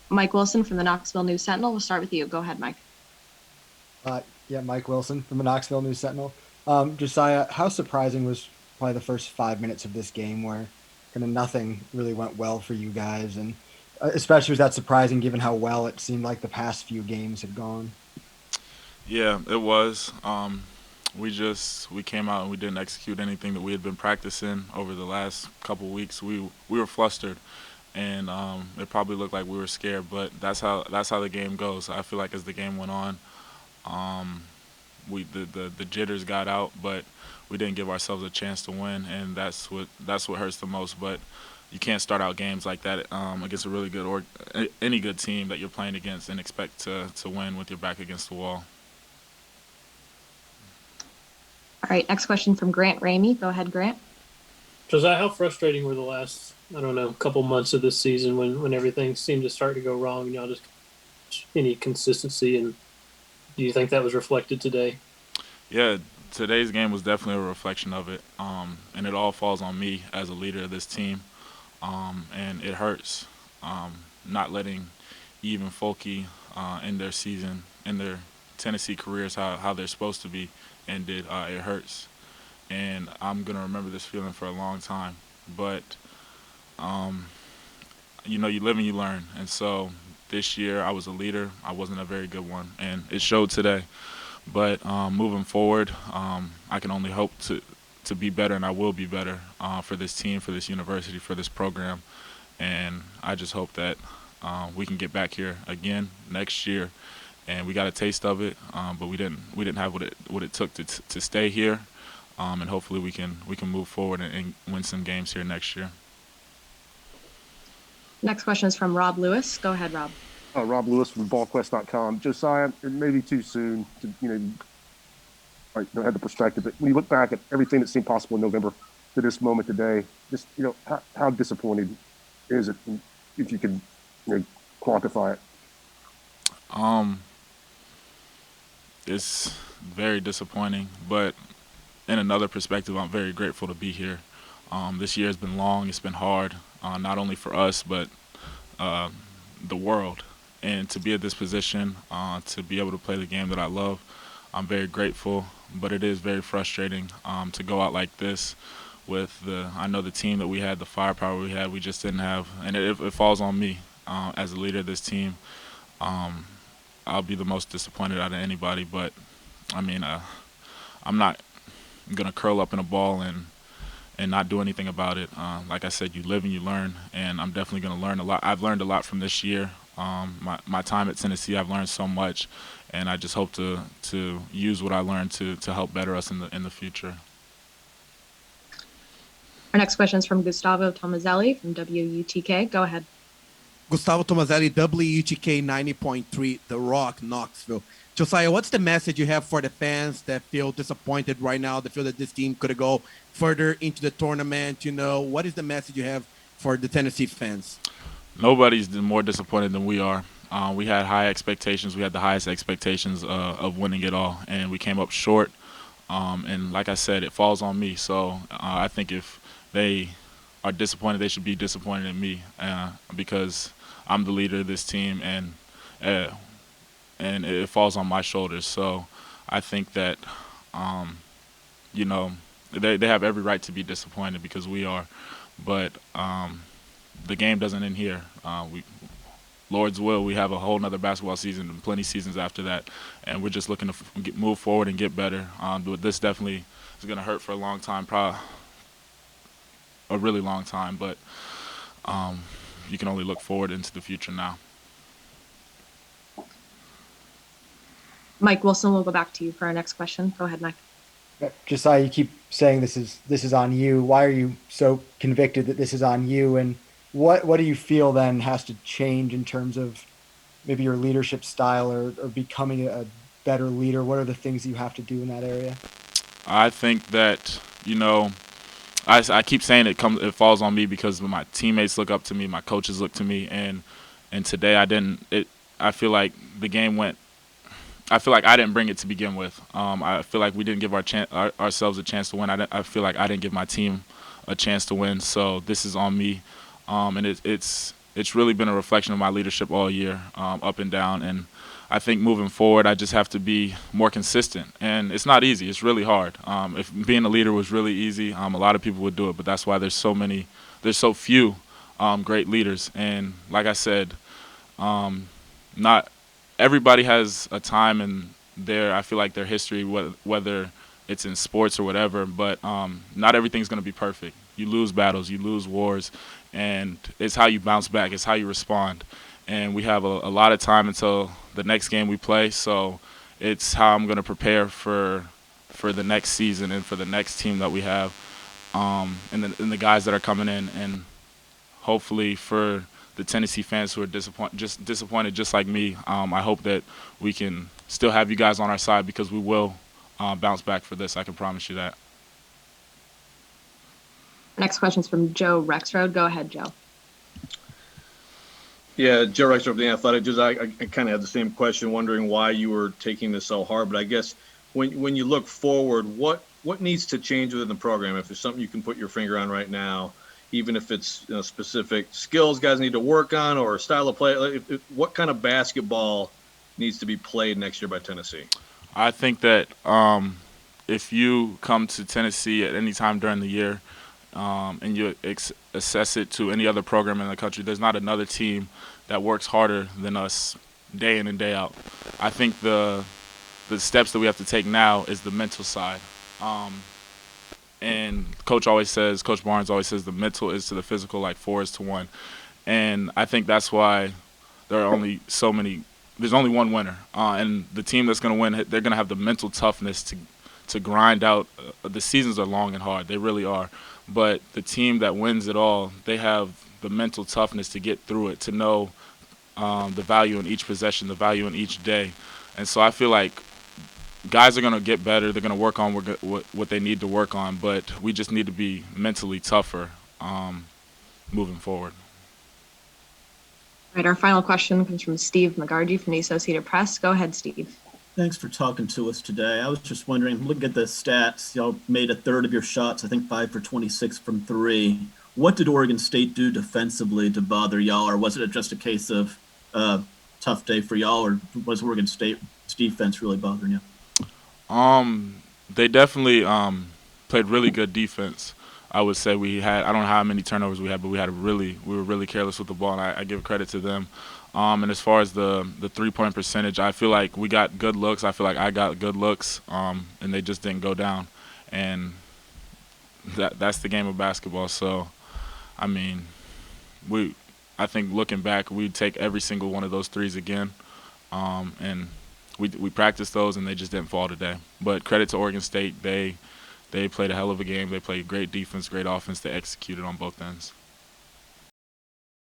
Mike Wilson from the Knoxville News Sentinel. We'll start with you. Go ahead, Mike. Yeah, Mike Wilson from the Knoxville News Sentinel. Josiah, how surprising was probably the first 5 minutes of this game where kind of nothing really went well for you guys, and especially was that surprising given how well it seemed like the past few games had gone. Yeah, it was. We came out and we didn't execute anything that we had been practicing over the last couple weeks. We were flustered, and it probably looked like we were scared. But that's how the game goes. I feel like as the game went on, um, the jitters got out, but we didn't give ourselves a chance to win, and that's what hurts the most. But you can't start out games like that against a really good or any good team that you're playing against and expect to win with your back against the wall. All right, next question from Grant Ramey. Go ahead, Grant. Josiah, how frustrating were the last, I don't know, couple months of this season when everything seemed to start to go wrong and y'all just any consistency? And do you think that was reflected today? Yeah, today's game was definitely a reflection of it, and it all falls on me as a leader of this team, and it hurts not letting even Folky in their season, in their Tennessee careers, how they're supposed to be ended. It hurts, and I'm gonna remember this feeling for a long time. But um, you live and you learn, and so this year I was a leader. I wasn't a very good one, and it showed today. But moving forward, I can only hope to be better, and I will be better for this team, for this university, for this program. And I just hope that we can get back here again next year. And we got a taste of it, but we didn't have what it took to stay here. And hopefully we can move forward and win some games here next year. Next question is from Rob Lewis. Go ahead, Rob. Rob Lewis from ballquest.com. Josiah, it may be too soon to, don't have the perspective, but when you look back at everything that seemed possible in November to this moment today, just, how disappointed is it if you can, quantify it? Um, it's very disappointing, but in another perspective, I'm very grateful to be here. This year has been long. It's been hard, not only for us but uh, the world. And to be at this position, to be able to play the game that I love, I'm very grateful. But it is very frustrating to go out like this with I know the team that we had, the firepower we had, we just didn't have, and it falls on me as a leader of this team. Um, I'll be the most disappointed out of anybody, but I mean, I'm not gonna curl up in a ball and not do anything about it. Like I said, you live and you learn, and I'm definitely going to learn a lot. I've learned a lot from this year. My time at Tennessee, I've learned so much, and I just hope to use what I learned to help better us in the future. Our next question is from Gustavo Tomazelli from WUTK. Go ahead. Gustavo Tomazelli, WUTK 90.3, The Rock, Knoxville. Josiah, what's the message you have for the fans that feel disappointed right now, that feel that this team could go further into the tournament? What is the message you have for the Tennessee fans? Nobody's more disappointed than we are. We had high expectations. We had the highest expectations of winning it all, and we came up short. And like I said, it falls on me. So I think if they are disappointed, they should be disappointed in me because I'm the leader of this team, uh, and it falls on my shoulders. So I think that um, you know they have every right to be disappointed because we are, but the game doesn't end here. We Lord's will, we have a whole nother basketball season and plenty seasons after that, and we're just looking to move forward and get better. But this definitely is going to hurt for a long time, probably a really long time. But um, you can only look forward into the future now. Mike Wilson, we'll go back to you for our next question. Go ahead, Mike. Josiah, you keep saying this is on you. Why are you so convicted that this is on you? And what do you feel then has to change in terms of maybe your leadership style or becoming a better leader? What are the things you have to do in that area? I think that I keep saying it falls on me because my teammates look up to me, my coaches look to me, and today I didn't. I feel like the game went. I feel like I didn't bring it to begin with. I feel like we didn't give ourselves a chance to win. I feel like I didn't give my team a chance to win. So this is on me, and it's it's really been a reflection of my leadership all year, up and down. And I think moving forward, I just have to be more consistent. And it's not easy. It's really hard. If being a leader was really easy, a lot of people would do it. But that's why there's so few great leaders. And like I said, not everybody has a time in I feel like their history, whether it's in sports or whatever, but not everything's going to be perfect. You lose battles, you lose wars, and it's how you bounce back, it's how you respond. And we have a lot of time until the next game we play, so it's how I'm going to prepare for the next season and for the next team that we have, and the guys that are coming in, and hopefully for the Tennessee fans who are disappointed just like me, I hope that we can still have you guys on our side, because we will bounce back for this. I can promise you that. Next question is from Joe Rexroad. Go ahead, Joe. Yeah, Joe Rexroad of The Athletic. Just I kind of had the same question, wondering why you were taking this so hard. But I guess when you look forward, what needs to change within the program? If there's something you can put your finger on right now, even if it's specific skills guys need to work on or style of play, what kind of basketball needs to be played next year by Tennessee? I think that if you come to Tennessee at any time during the year and you assess it to any other program in the country, there's not another team that works harder than us day in and day out. I think the steps that we have to take now is the mental side. And Coach Barnes always says the mental is to the physical like 4 is to 1. And I think that's why there are only there's only one winner. And the team that's going to win, they're going to have the mental toughness to grind out. The seasons are long and hard. They really are. But the team that wins it all, they have the mental toughness to get through it, to know the value in each possession, the value in each day. And so I feel like guys are going to get better. They're going to work on what they need to work on, but we just need to be mentally tougher moving forward. All right, our final question comes from Steve McGargy from the Associated Press. Go ahead, Steve. Thanks for talking to us today. I was just wondering, looking at the stats, y'all made a third of your shots, I think 5 for 26 from 3. What did Oregon State do defensively to bother y'all, or was it just a case of tough day for y'all, or was Oregon State's defense really bothering you? They definitely played really good defense. I would say I don't know how many turnovers we had, but we were really careless with the ball, and I give credit to them. And as far as the 3-point percentage, I feel like we got good looks. I feel like I got good looks, and they just didn't go down. And that's the game of basketball. So, I mean, I think looking back, we'd take every single one of those threes again. And we practiced those, and they just didn't fall today. But credit to Oregon State. They played a hell of a game. They played great defense, great offense. They executed on both ends.